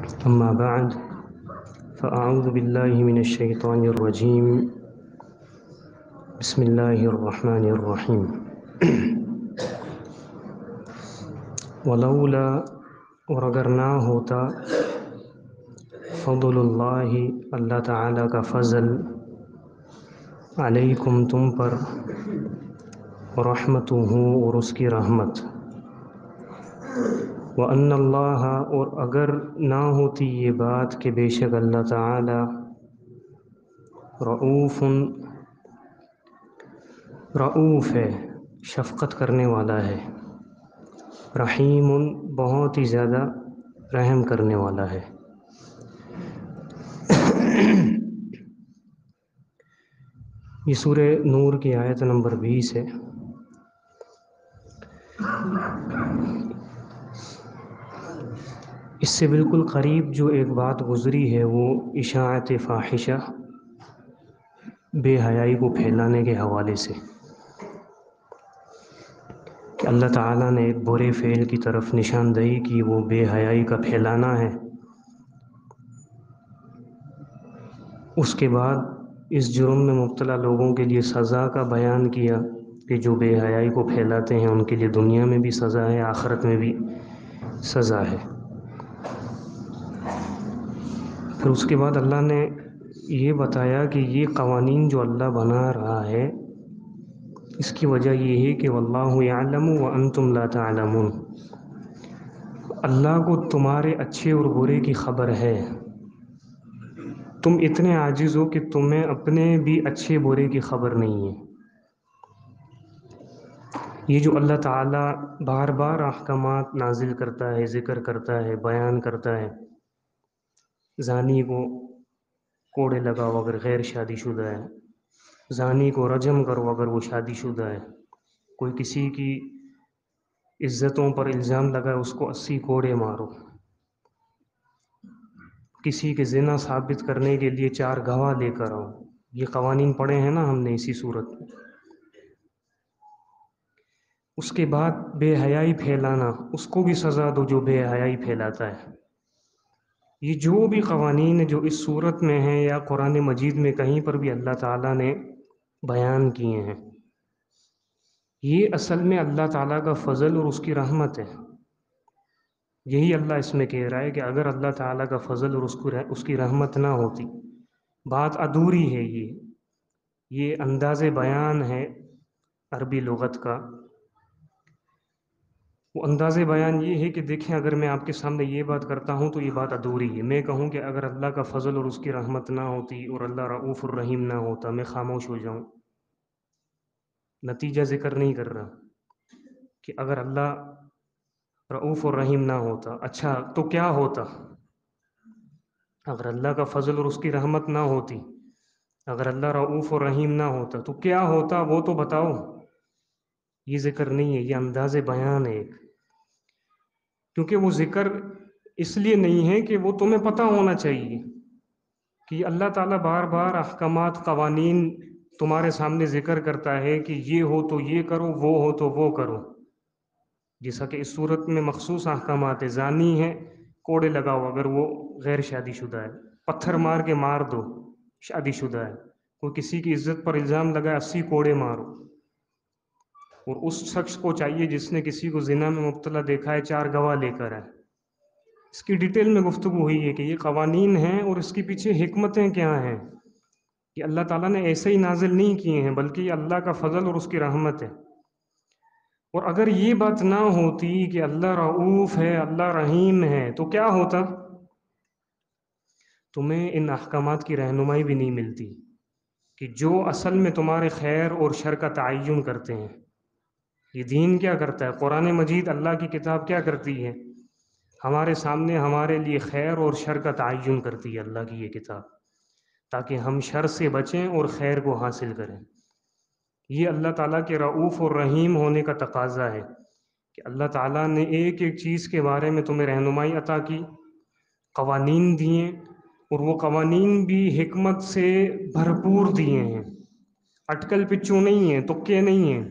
أما بعد فأعوذ بالله من الشيطان الرجيم. بسم الله الرحمن الرحيم. ولولا، اور اگر نہ ہوتا، فضل اللہ، اللہ تعالیٰ کا فضل، علیکم تم پر، رحمتہ، اور اس کی رحمت، وَأَنَّ اللَّهَ، اور اگر نہ ہوتی یہ بات کہ بے شک اللہ تعالی رؤوف، رؤوف ہے، شفقت کرنے والا ہے، رحیم، بہت ہی زیادہ رحم کرنے والا ہے۔ یہ سورہ نور کی آیت نمبر 20 ہے۔ اس سے بالکل قریب جو ایک بات گزری ہے وہ اشاعت فاحشہ، بے حیائی کو پھیلانے کے حوالے سے، کہ اللہ تعالیٰ نے ایک برے فعل کی طرف نشاندہی کی، وہ بے حیائی کا پھیلانا ہے۔ اس کے بعد اس جرم میں مبتلا لوگوں کے لیے سزا کا بیان کیا کہ جو بے حیائی کو پھیلاتے ہیں ان کے لیے دنیا میں بھی سزا ہے، آخرت میں بھی سزا ہے۔ پھر اس کے بعد اللہ نے یہ بتایا کہ یہ قوانین جو اللہ بنا رہا ہے اس کی وجہ یہ ہے کہ واللہ یعلم وانتم لا تعلمون، اللہ کو تمہارے اچھے اور برے کی خبر ہے، تم اتنے عاجز ہو کہ تمہیں اپنے بھی اچھے برے کی خبر نہیں ہے۔ یہ جو اللہ تعالیٰ بار بار احکامات نازل کرتا ہے، ذکر کرتا ہے، بیان کرتا ہے، زانی کو کوڑے لگاؤ اگر غیر شادی شدہ ہے، زانی کو رجم کرو اگر وہ شادی شدہ ہے، کوئی کسی کی عزتوں پر الزام لگائے اس کو 80 کوڑے مارو، کسی کے زنا ثابت کرنے کے لیے 4 گواہ لے کر آؤ۔ یہ قوانین پڑھے ہیں نا ہم نے اسی صورت میں۔ اس کے بعد بے حیائی پھیلانا، اس کو بھی سزا دو جو بے حیائی پھیلاتا ہے۔ یہ جو بھی قوانین جو اس صورت میں ہیں یا قرآن مجید میں کہیں پر بھی اللہ تعالیٰ نے بیان کیے ہیں، یہ اصل میں اللہ تعالیٰ کا فضل اور اس کی رحمت ہے۔ یہی اللہ اس میں کہہ رہا ہے کہ اگر اللہ تعالیٰ کا فضل اور اس کی رحمت نہ ہوتی، بات ادھوری ہے۔ یہ انداز بیان ہے عربی لغت کا۔ وہ انداز بیان یہ ہے کہ دیکھیں، اگر میں آپ کے سامنے یہ بات کرتا ہوں تو یہ بات ادھوری ہے۔ میں کہوں کہ اگر اللہ کا فضل اور اس کی رحمت نہ ہوتی اور اللہ رؤوف الرحیم نہ ہوتا، میں خاموش ہو جاؤں، نتیجہ ذکر نہیں کر رہا کہ اگر اللہ رؤوف الرحیم نہ ہوتا، اچھا تو کیا ہوتا؟ اگر اللہ کا فضل اور اس کی رحمت نہ ہوتی، اگر اللہ رؤوف الرحیم نہ ہوتا تو کیا ہوتا، وہ تو بتاؤ۔ یہ ذکر نہیں ہے، یہ انداز بیان ہے ایک، کیونکہ وہ ذکر اس لیے نہیں ہے کہ وہ تمہیں پتہ ہونا چاہیے کہ اللہ تعالیٰ بار بار احکامات، قوانین تمہارے سامنے ذکر کرتا ہے کہ یہ ہو تو یہ کرو، وہ ہو تو وہ کرو۔ جیسا کہ اس صورت میں مخصوص احکامات ہے، زانی ہے کوڑے لگاؤ اگر وہ غیر شادی شدہ ہے، پتھر مار کے مار دو شادی شدہ ہے، کوئی کسی کی عزت پر الزام لگائے 80 کوڑے مارو، اور اس شخص کو چاہیے جس نے کسی کو زنا میں مبتلا دیکھا ہے 4 گواہ لے کر آئے۔ اس کی ڈیٹیل میں گفتگو ہوئی ہے کہ یہ قوانین ہیں اور اس کے پیچھے حکمتیں کیا ہیں، کہ اللہ تعالیٰ نے ایسے ہی نازل نہیں کیے ہیں بلکہ یہ اللہ کا فضل اور اس کی رحمت ہے۔ اور اگر یہ بات نہ ہوتی کہ اللہ رؤوف ہے، اللہ رحیم ہے، تو کیا ہوتا؟ تمہیں ان احکامات کی رہنمائی بھی نہیں ملتی کہ جو اصل میں تمہارے خیر اور شر کا تعین کرتے ہیں۔ یہ دین کیا کرتا ہے؟ قرآن مجید، اللہ کی کتاب کیا کرتی ہے؟ ہمارے سامنے ہمارے لیے خیر اور شر کا تعین کرتی ہے اللہ کی یہ کتاب، تاکہ ہم شر سے بچیں اور خیر کو حاصل کریں۔ یہ اللہ تعالیٰ کے رؤوف اور رحیم ہونے کا تقاضا ہے کہ اللہ تعالیٰ نے ایک ایک چیز کے بارے میں تمہیں رہنمائی عطا کی، قوانین دیے، اور وہ قوانین بھی حکمت سے بھرپور دیے ہیں، اٹکل پچو نہیں ہیں، تکے نہیں ہیں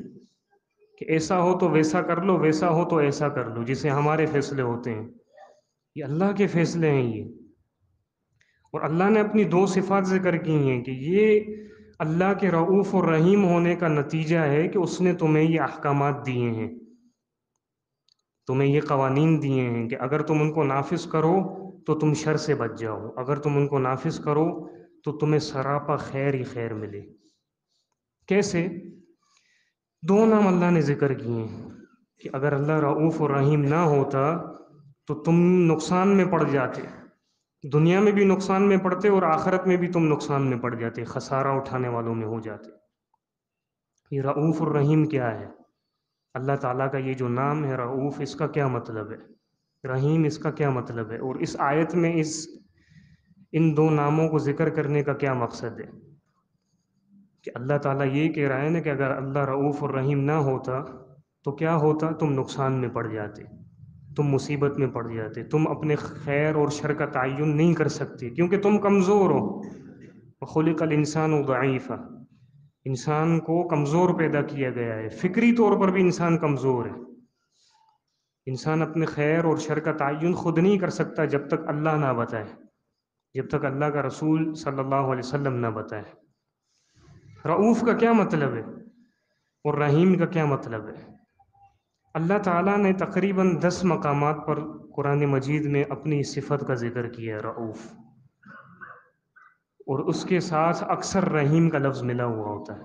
کہ ایسا ہو تو ویسا کر لو، ویسا ہو تو ایسا کر لو، جسے ہمارے فیصلے ہوتے ہیں۔ یہ اللہ کے فیصلے ہیں یہ. اور اللہ نے اپنی دو صفات ذکر کی ہیں کہ یہ اللہ کے رؤوف اور رحیم ہونے کا نتیجہ ہے کہ اس نے تمہیں یہ احکامات دیے ہیں، تمہیں یہ قوانین دیے ہیں کہ اگر تم ان کو نافذ کرو تو تم شر سے بچ جاؤ، اگر تم ان کو نافذ کرو تو تمہیں سراپا خیر ہی خیر ملے. کیسے؟ دو نام اللہ نے ذکر کیے ہیں کہ اگر اللہ رؤوف اور رحیم نہ ہوتا تو تم نقصان میں پڑ جاتے، دنیا میں بھی نقصان میں پڑتے اور آخرت میں بھی تم نقصان میں پڑ جاتے، خسارہ اٹھانے والوں میں ہو جاتے. یہ رؤوف اور رحیم کیا ہے؟ اللہ تعالیٰ کا یہ جو نام ہے رؤوف، اس کا کیا مطلب ہے؟ رحیم اس کا کیا مطلب ہے؟ اور اس آیت میں ان دو ناموں کو ذکر کرنے کا کیا مقصد ہے؟ کہ اللہ تعالیٰ یہ کہہ رہا ہے نا کہ اگر اللہ رؤوف اور رحیم نہ ہوتا تو کیا ہوتا؟ تم نقصان میں پڑ جاتے، تم مصیبت میں پڑ جاتے، تم اپنے خیر اور شر کا تعین نہیں کر سکتے کیونکہ تم کمزور ہو. وَخُلِقَ الْإِنسَانُ ضَعِيفًا، انسان کو کمزور پیدا کیا گیا ہے، فکری طور پر بھی انسان کمزور ہے. انسان اپنے خیر اور شر کا تعین خود نہیں کر سکتا جب تک اللہ نہ بتائے، جب تک اللہ کا رسول صلی اللہ علیہ وسلم نہ بتائے. رؤوف کا کیا مطلب ہے اور رحیم کا کیا مطلب ہے؟ اللہ تعالیٰ نے تقریباً 10 مقامات پر قرآن مجید میں اپنی صفت کا ذکر کیا ہے رؤوف، اور اس کے ساتھ اکثر رحیم کا لفظ ملا ہوا ہوتا ہے.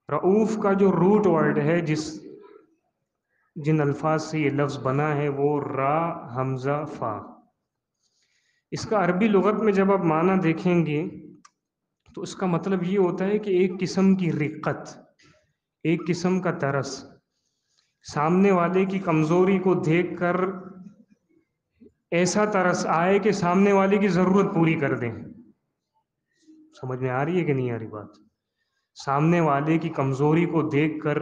رؤوف کا جو روٹ ورڈ ہے، جن الفاظ سے یہ لفظ بنا ہے، وہ را حمزہ فا. اس کا عربی لغت میں جب آپ معنی دیکھیں گے تو اس کا مطلب یہ ہوتا ہے کہ ایک قسم کی رقت، ایک قسم کا ترس، سامنے والے کی کمزوری کو دیکھ کر ایسا ترس آئے کہ سامنے والے کی ضرورت پوری کر دیں. سمجھ میں آ رہی ہے کہ نہیں آ رہی بات؟ سامنے والے کی کمزوری کو دیکھ کر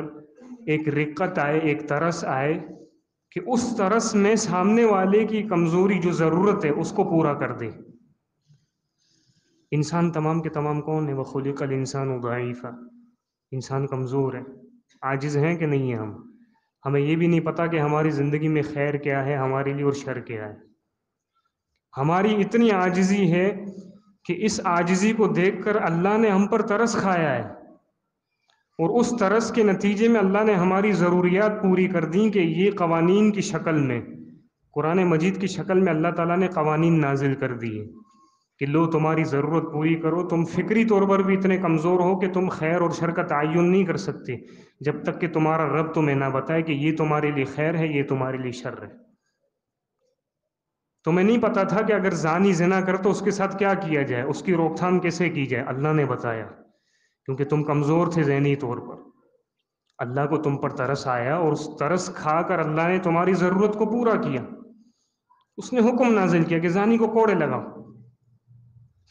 ایک رقت آئے، ایک ترس آئے کہ اس ترس میں سامنے والے کی کمزوری جو ضرورت ہے اس کو پورا کر دے. انسان تمام کے تمام کون ہے؟ وَخُلِقَ الْإِنسَانُ ضَعِيفًا، انسان کمزور ہے، عاجز ہیں کہ نہیں ہیں ہمیں یہ بھی نہیں پتا کہ ہماری زندگی میں خیر کیا ہے ہمارے لیے اور شر کیا ہے. ہماری اتنی عاجزی ہے کہ اس عاجزی کو دیکھ کر اللہ نے ہم پر ترس کھایا ہے، اور اس ترس کے نتیجے میں اللہ نے ہماری ضروریات پوری کر دیں کہ یہ قوانین کی شکل میں، قرآن مجید کی شکل میں اللہ تعالیٰ نے قوانین نازل کر دیے کہ لو تمہاری ضرورت پوری کرو. تم فکری طور پر بھی اتنے کمزور ہو کہ تم خیر اور شر کا تعین نہیں کر سکتے جب تک کہ تمہارا رب تمہیں نہ بتائے کہ یہ تمہارے لیے خیر ہے، یہ تمہارے لیے شر ہے. تمہیں نہیں پتا تھا کہ اگر زانی زنا کر تو اس کے ساتھ کیا کیا جائے، اس کی روک تھام کیسے کی جائے، اللہ نے بتایا کیونکہ تم کمزور تھے ذہنی طور پر. اللہ کو تم پر ترس آیا اور اس ترس کھا کر اللہ نے تمہاری ضرورت کو پورا کیا. اس نے حکم نازل کیا کہ زانی کو کوڑے لگاؤ.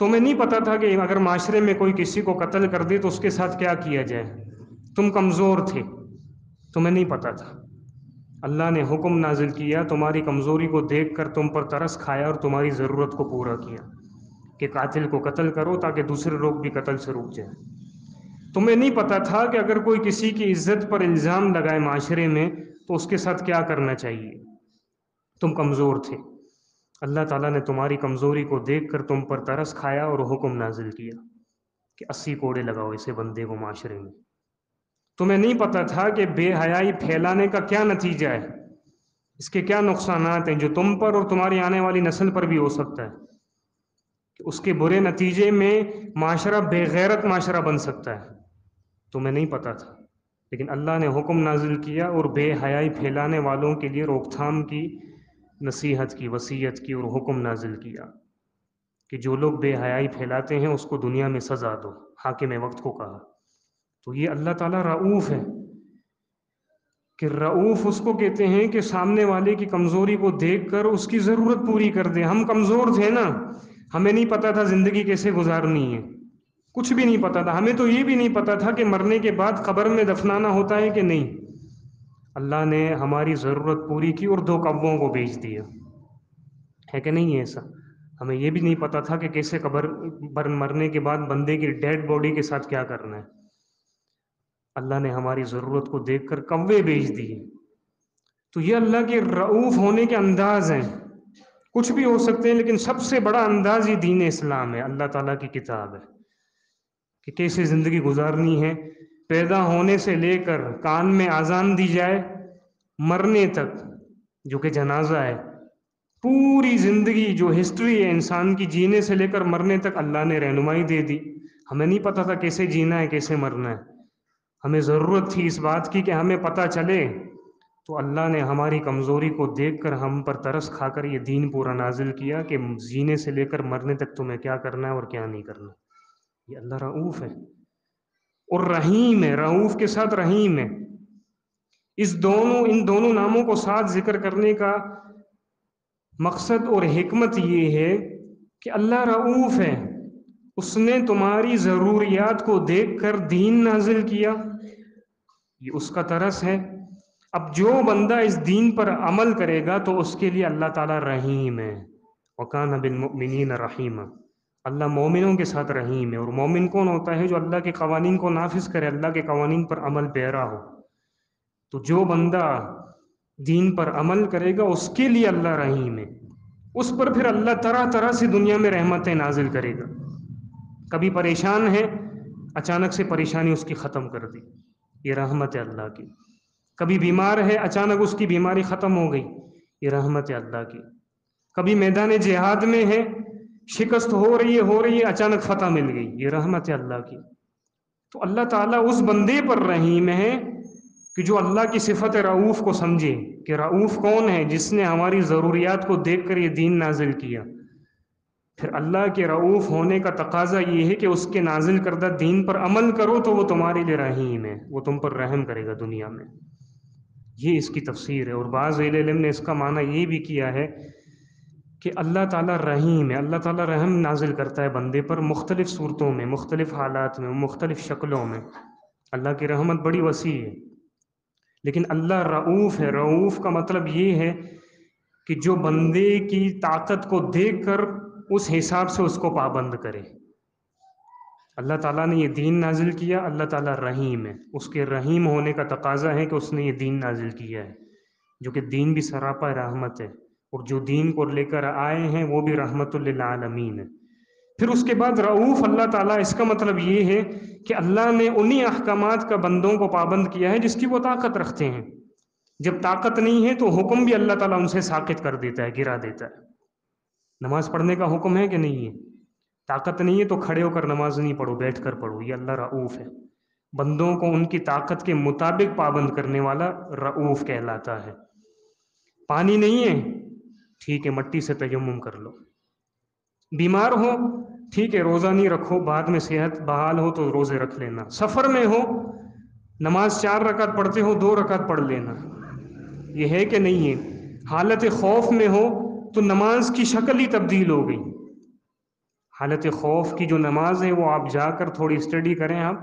تمہیں نہیں پتا تھا کہ اگر معاشرے میں کوئی کسی کو قتل کر دے تو اس کے ساتھ کیا کیا جائے، تم کمزور تھے، تمہیں نہیں پتا تھا. اللہ نے حکم نازل کیا، تمہاری کمزوری کو دیکھ کر تم پر ترس کھایا اور تمہاری ضرورت کو پورا کیا کہ قاتل کو قتل کرو تاکہ دوسرے لوگ بھی قتل سے رک جائیں. تمہیں نہیں پتا تھا کہ اگر کوئی کسی کی عزت پر الزام لگائے معاشرے میں تو اس کے ساتھ کیا کرنا چاہیے، تم کمزور تھے. اللہ تعالیٰ نے تمہاری کمزوری کو دیکھ کر تم پر ترس کھایا اور حکم نازل کیا کہ 80 کوڑے لگاؤ اسے بندے کو معاشرے میں. تمہیں نہیں پتا تھا کہ بے حیائی پھیلانے کا کیا نتیجہ ہے، اس کے کیا نقصانات ہیں جو تم پر اور تمہاری آنے والی نسل پر بھی ہو سکتا ہے، کہ اس کے برے نتیجے میں معاشرہ بے غیرت معاشرہ بن سکتا ہے. تمہیں نہیں پتا تھا لیکن اللہ نے حکم نازل کیا اور بے حیائی پھیلانے والوں کے لیے روک تھام کی، نصیحت کی، وصیت کی اور حکم نازل کیا کہ جو لوگ بے حیائی پھیلاتے ہیں اس کو دنیا میں سزا دو، حاکم وقت کو کہا. تو یہ اللہ تعالیٰ رؤوف ہے کہ رؤوف اس کو کہتے ہیں کہ سامنے والے کی کمزوری کو دیکھ کر اس کی ضرورت پوری کر دے. ہم کمزور تھے نا، ہمیں نہیں پتا تھا زندگی کیسے گزارنی ہے، کچھ بھی نہیں پتا تھا. ہمیں تو یہ بھی نہیں پتا تھا کہ مرنے کے بعد قبر میں دفنانا ہوتا ہے کہ نہیں. اللہ نے ہماری ضرورت پوری کی اور 2 کووں کو بھیج دیا، ہے کہ نہیں ہے ایسا؟ ہمیں یہ بھی نہیں پتا تھا کہ کیسے قبر پر مرنے کے بعد بندے کی ڈیڈ باڈی کے ساتھ کیا کرنا ہے. اللہ نے ہماری ضرورت کو دیکھ کر کوے بھیج دیے. تو یہ اللہ کے رؤوف ہونے کے انداز ہیں کچھ بھی ہو سکتے ہیں، لیکن سب سے بڑا انداز یہ دین اسلام ہے، اللہ تعالیٰ کی کتاب ہے کہ کیسے زندگی گزارنی ہے۔ پیدا ہونے سے لے کر کان میں اذان دی جائے مرنے تک، جو کہ جنازہ ہے، پوری زندگی جو ہسٹری ہے انسان کی جینے سے لے کر مرنے تک اللہ نے رہنمائی دے دی۔ ہمیں نہیں پتہ تھا کیسے جینا ہے کیسے مرنا ہے، ہمیں ضرورت تھی اس بات کی کہ ہمیں پتہ چلے، تو اللہ نے ہماری کمزوری کو دیکھ کر ہم پر ترس کھا کر یہ دین پورا نازل کیا کہ جینے سے لے کر مرنے تک تمہیں کیا کرنا ہے اور کیا نہیں کرنا۔ یہ اللہ رؤوف ہے اور رحیم ہے، رؤوف کے ساتھ رحیم ہے۔ ان دونوں ناموں کو ساتھ ذکر کرنے کا مقصد اور حکمت یہ ہے کہ اللہ رؤوف ہے، اس نے تمہاری ضروریات کو دیکھ کر دین نازل کیا، یہ اس کا ترس ہے۔ اب جو بندہ اس دین پر عمل کرے گا تو اس کے لیے اللہ تعالیٰ رحیم ہے، وَكَانَ بِالْمُؤْمِنِينَ رَحِيمًا، اللہ مومنوں کے ساتھ رحیم ہے۔ اور مومن کون ہوتا ہے؟ جو اللہ کے قوانین کو نافذ کرے، اللہ کے قوانین پر عمل پیرا ہو۔ تو جو بندہ دین پر عمل کرے گا اس کے لیے اللہ رحیم ہے، اس پر پھر اللہ طرح طرح سے دنیا میں رحمتیں نازل کرے گا۔ کبھی پریشان ہے، اچانک سے پریشانی اس کی ختم کر دی، یہ رحمت ہے اللہ کی۔ کبھی بیمار ہے، اچانک اس کی بیماری ختم ہو گئی، یہ رحمت ہے اللہ کی۔ کبھی میدان جہاد میں ہے، شکست ہو رہی ہے، اچانک فتح مل گئی، یہ رحمت ہے اللہ کی۔ تو اللہ تعالیٰ اس بندے پر رحیم ہے کہ جو اللہ کی صفت رؤوف کو سمجھے کہ رؤوف کون ہے، جس نے ہماری ضروریات کو دیکھ کر یہ دین نازل کیا۔ پھر اللہ کے رؤوف ہونے کا تقاضا یہ ہے کہ اس کے نازل کردہ دین پر عمل کرو تو وہ تمہارے لیے رحیم ہے، وہ تم پر رحم کرے گا دنیا میں۔ یہ اس کی تفسیر ہے۔ اور بعض اہل علم نے اس کا معنی یہ بھی کیا ہے کہ اللہ تعالیٰ رحیم ہے، اللہ تعالیٰ رحم نازل کرتا ہے بندے پر مختلف صورتوں میں، مختلف حالات میں، مختلف شکلوں میں۔ اللہ کی رحمت بڑی وسیع ہے، لیکن اللہ رؤوف ہے۔ رؤوف کا مطلب یہ ہے کہ جو بندے کی طاقت کو دیکھ کر اس حساب سے اس کو پابند کرے۔ اللہ تعالیٰ نے یہ دین نازل کیا، اللہ تعالیٰ رحیم ہے، اس کے رحیم ہونے کا تقاضا ہے کہ اس نے یہ دین نازل کیا ہے، جو کہ دین بھی سراپا رحمت ہے، اور جو دین کو لے کر آئے ہیں وہ بھی رحمت للعالمین ہے۔ پھر اس کے بعد رؤوف اللہ تعالیٰ، اس کا مطلب یہ ہے کہ اللہ نے انہی احکامات کا بندوں کو پابند کیا ہے جس کی وہ طاقت رکھتے ہیں۔ جب طاقت نہیں ہے تو حکم بھی اللہ تعالیٰ ان سے ساقط کر دیتا ہے، گرا دیتا ہے۔ نماز پڑھنے کا حکم ہے کہ نہیں ہے؟ طاقت نہیں ہے تو کھڑے ہو کر نماز نہیں پڑھو، بیٹھ کر پڑھو، یہ اللہ رؤوف ہے۔ بندوں کو ان کی طاقت کے مطابق پابند کرنے والا رؤوف کہلاتا ہے۔ پانی نہیں ہے، ٹھیک ہے مٹی سے تیمم کر لو۔ بیمار ہو، ٹھیک ہے روزہ نہیں رکھو، بعد میں صحت بحال ہو تو روزے رکھ لینا۔ سفر میں ہو، نماز 4 رکعت پڑھتے ہو 2 رکعت پڑھ لینا، یہ ہے کہ نہیں ہے؟ حالت خوف میں ہو تو نماز کی شکل ہی تبدیل ہو گئی۔ حالت خوف کی جو نماز ہے وہ آپ جا کر تھوڑی اسٹڈی کریں آپ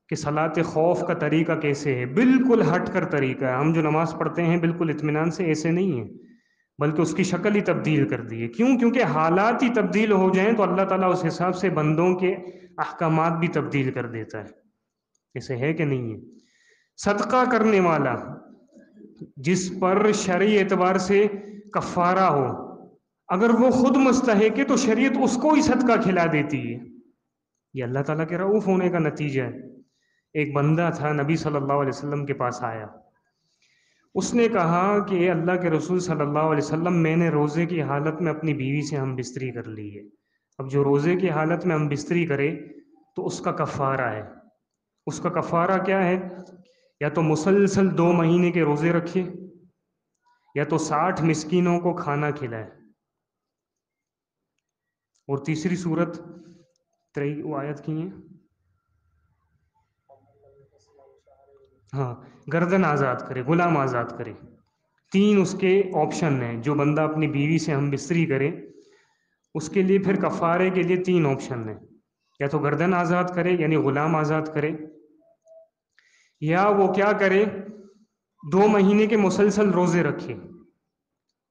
کہ صلاۃ خوف کا طریقہ کیسے ہے، بالکل ہٹ کر طریقہ ہے۔ ہم جو نماز پڑھتے ہیں بالکل اطمینان سے، ایسے نہیں ہے، بلکہ اس کی شکل ہی تبدیل کر دی ہے۔ کیوں؟ کیونکہ حالات ہی تبدیل ہو جائیں تو اللہ تعالیٰ اس حساب سے بندوں کے احکامات بھی تبدیل کر دیتا ہے۔ ایسے ہے کہ نہیں ہے؟ صدقہ کرنے والا جس پر شرعی اعتبار سے کفارہ ہو، اگر وہ خود مستحق ہے تو شریعت اس کو ہی صدقہ کھلا دیتی ہے، یہ اللہ تعالیٰ کے رؤوف ہونے کا نتیجہ ہے۔ ایک بندہ تھا، نبی صلی اللہ علیہ وسلم کے پاس آیا، اس نے کہا کہ اے اللہ کے رسول صلی اللہ علیہ وسلم، میں نے روزے کی حالت میں اپنی بیوی سے ہم بستری کر لی ہے۔ اب جو روزے کی حالت میں ہم بستری کرے تو اس کا کفارہ ہے۔ اس کا کفارہ کیا ہے؟ یا تو مسلسل 2 مہینے کے روزے رکھے، یا تو 60 مسکینوں کو کھانا کھلائے، اور تیسری صورت وہ آیت کی ہے، ہاں، گردن آزاد کرے، غلام آزاد کرے۔ 3 اس کے آپشن ہیں۔ جو بندہ اپنی بیوی سے ہم بستری کرے اس کے لیے پھر کفارے کے لیے 3 آپشن ہیں، یا تو گردن آزاد کرے یعنی غلام آزاد کرے، یا وہ کیا کرے 2 مہینے کے مسلسل روزے رکھے،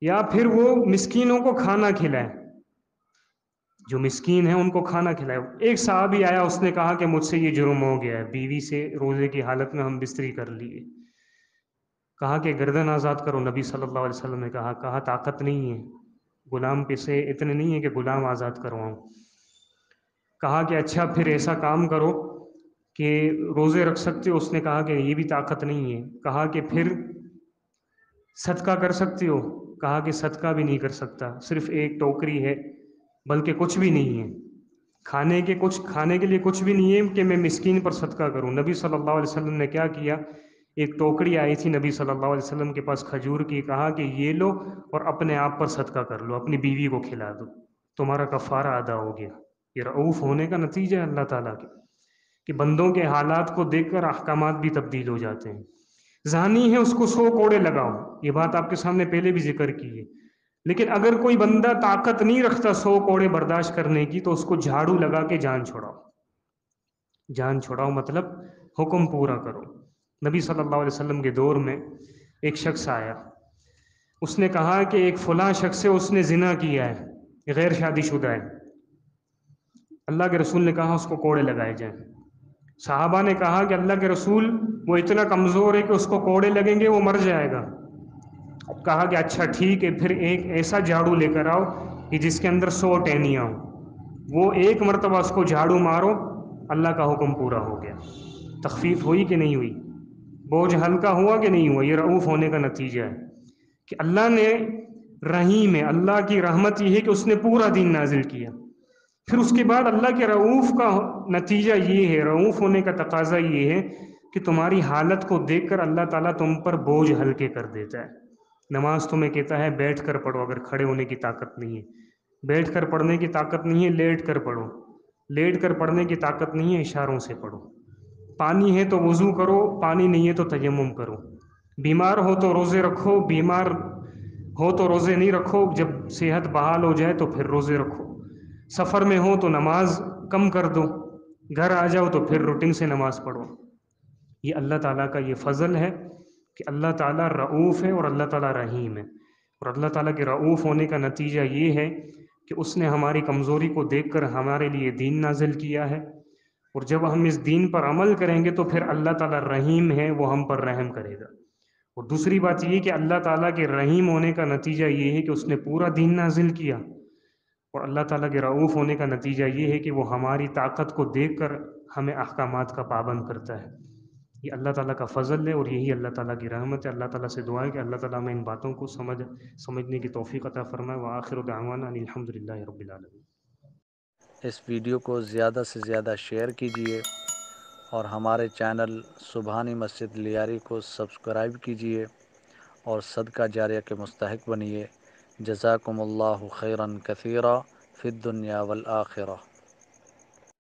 یا پھر وہ مسکینوں کو کھانا کھلائے، جو مسکین ہیں ان کو کھانا کھلائے۔ ایک صحابی آیا، اس نے کہا کہ مجھ سے یہ جرم ہو گیا ہے، بیوی سے روزے کی حالت میں ہم بستری کر لیے۔ کہا کہ گردن آزاد کرو، نبی صلی اللہ علیہ وسلم نے کہا طاقت نہیں ہے، غلام پہ سے اتنے نہیں ہے کہ غلام آزاد کرواؤں. کہا کہ اچھا پھر ایسا کام کرو کہ روزے رکھ سکتے ہو؟ اس نے کہا کہ یہ بھی طاقت نہیں ہے. کہا کہ پھر صدقہ کر سکتے ہو؟ کہا کہ صدقہ بھی نہیں کر سکتا، صرف ایک ٹوکری ہے، بلکہ کچھ بھی نہیں ہے، کھانے کے لیے کچھ بھی نہیں ہے کہ میں مسکین پر صدقہ کروں. نبی صلی اللہ علیہ وسلم نے کیا کیا؟ ایک ٹوکری آئی تھی نبی صلی اللہ علیہ وسلم کے پاس کھجور کی، کہا کہ یہ لو اور اپنے آپ پر صدقہ کر لو، اپنی بیوی کو کھلا دو، تمہارا کفارہ ادا ہو گیا. یہ رعوف ہونے کا نتیجہ ہے اللہ تعالیٰ کے، کہ بندوں کے حالات کو دیکھ کر احکامات بھی تبدیل ہو جاتے ہیں. زانی ہے، اس کو 100 کوڑے لگاؤ، یہ بات آپ کے سامنے پہلے بھی ذکر کی ہے. لیکن اگر کوئی بندہ طاقت نہیں رکھتا 100 کوڑے برداشت کرنے کی، تو اس کو جھاڑو لگا کے جان چھوڑاؤ. جان چھوڑاؤ مطلب حکم پورا کرو. نبی صلی اللہ علیہ وسلم کے دور میں ایک شخص آیا، اس نے کہا کہ ایک فلاں شخص سے اس نے زنا کیا ہے، غیر شادی شدہ ہے. اللہ کے رسول نے کہا اس کو کوڑے لگائے جائیں. صحابہ نے کہا کہ اللہ کے رسول، وہ اتنا کمزور ہے کہ اس کو کوڑے لگیں گے وہ مر جائے گا. کہا کہ اچھا ٹھیک ہے، پھر ایک ایسا جھاڑو لے کر آؤ کہ جس کے اندر 100 ٹہنیاں ہوں، وہ ایک مرتبہ اس کو جھاڑو مارو، اللہ کا حکم پورا ہو گیا. تخفیف ہوئی کہ نہیں ہوئی؟ بوجھ ہلکا ہوا کہ نہیں ہوا؟ یہ رعوف ہونے کا نتیجہ ہے کہ اللہ نے رحیم ہے. اللہ کی رحمت یہ ہے کہ اس نے پورا دین نازل کیا. پھر اس کے بعد اللہ کے رعوف کا نتیجہ یہ ہے، رعوف ہونے کا تقاضا یہ ہے کہ تمہاری حالت کو دیکھ کر اللہ تعالیٰ تم پر بوجھ ہلکے کر دیتا ہے. نماز تمہیں کہتا ہے بیٹھ کر پڑھو، اگر کھڑے ہونے کی طاقت نہیں ہے. بیٹھ کر پڑھنے کی طاقت نہیں ہے، لیٹ کر پڑھو. لیٹ کر پڑھنے کی طاقت نہیں ہے، اشاروں سے پڑھو. پانی ہے تو وضو کرو، پانی نہیں ہے تو تیمم کرو. بیمار ہو تو روزے رکھو، بیمار ہو تو روزے نہیں رکھو، جب صحت بحال ہو جائے تو پھر روزے رکھو. سفر میں ہو تو نماز کم کر دو، گھر آ جاؤ تو پھر روٹین سے نماز پڑھو. یہ اللہ تعالیٰ کا یہ فضل ہے کہ اللہ تعالیٰ رعوف ہے اور اللہ تعالیٰ رحیم ہے. اور اللہ تعالیٰ کے رعوف ہونے کا نتیجہ یہ ہے کہ اس نے ہماری کمزوری کو دیکھ کر ہمارے لیے دین نازل کیا ہے. اور جب ہم اس دین پر عمل کریں گے تو پھر اللہ تعالیٰ رحیم ہے، وہ ہم پر رحم کرے گا. اور دوسری بات یہ کہ اللہ تعالیٰ کے رحیم ہونے کا نتیجہ یہ ہے کہ اس نے پورا دین نازل کیا. اور اللہ تعالیٰ کے رعوف ہونے کا نتیجہ یہ ہے کہ وہ ہماری طاقت کو دیکھ کر ہمیں احکامات کا پابند کرتا ہے. یہ اللہ تعالیٰ کا فضل ہے اور یہی اللہ تعالیٰ کی رحمت ہے. اللہ تعالیٰ سے دعا ہے کہ اللہ تعالیٰ میں ان باتوں کو سمجھنے کی توفیق عطا فرمائے. وآخر دعوانا ان الحمد للہ رب العالمین. اس ویڈیو کو زیادہ سے زیادہ شیئر کیجیے اور ہمارے چینل سبحانی مسجد لیاری کو سبسکرائب کیجیے اور صدقہ جاریہ کے مستحق بنیے. جزاکم اللہ خیرا کثیرا فی الدنیا والآخرہ.